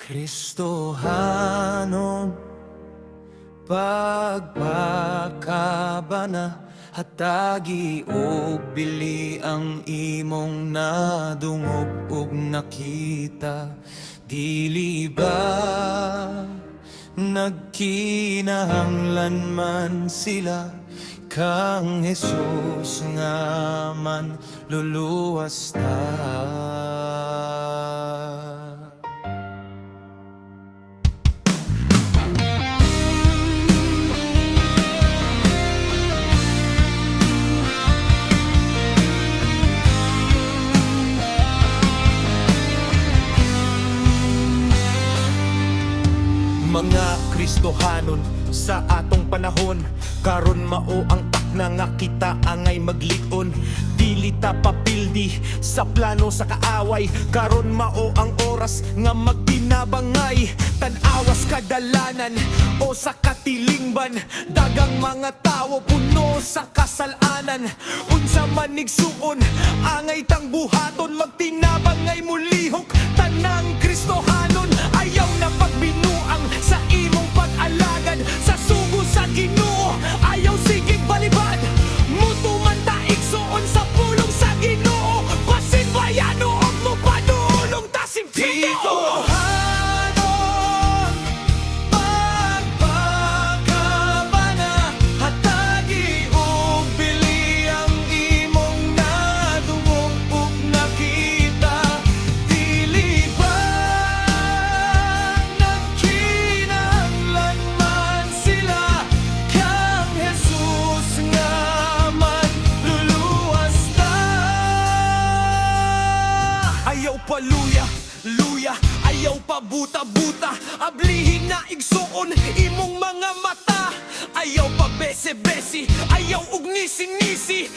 Kristohanon, pagpakabana, hatagi ug bili ang imong nadungog ug nakita. Dili ba nagkinahanglan man sila kang Jesus nga man luluwas ta. Mga Kristohanon sa atong panahon, karon mao ang takna nga kita angay maglikon. Dili ta papildi sa plano sa kaaway, karon mao ang oras nga magtinabangay. Tan-awas kadalanan o sa katilingban, dagang mga tawo puno sa kasalanan. Unsa man igsuon angay tang buhaton, magtinabangay mulihok tanang Kristohanon. Ayaw na pagbinuang sa imong pag-alagad sa sugo sa Ginoo, ayaw sigig balibad. Muto man ta igsuon sa pulong sa Ginoo, pasinbayano og mopadulong ta simpito. Luya, luya, ayaw pa buta-buta, ablihin na igsuon imong mga mata. Ayaw pa bese-besi, ayaw ug nisi-nisi,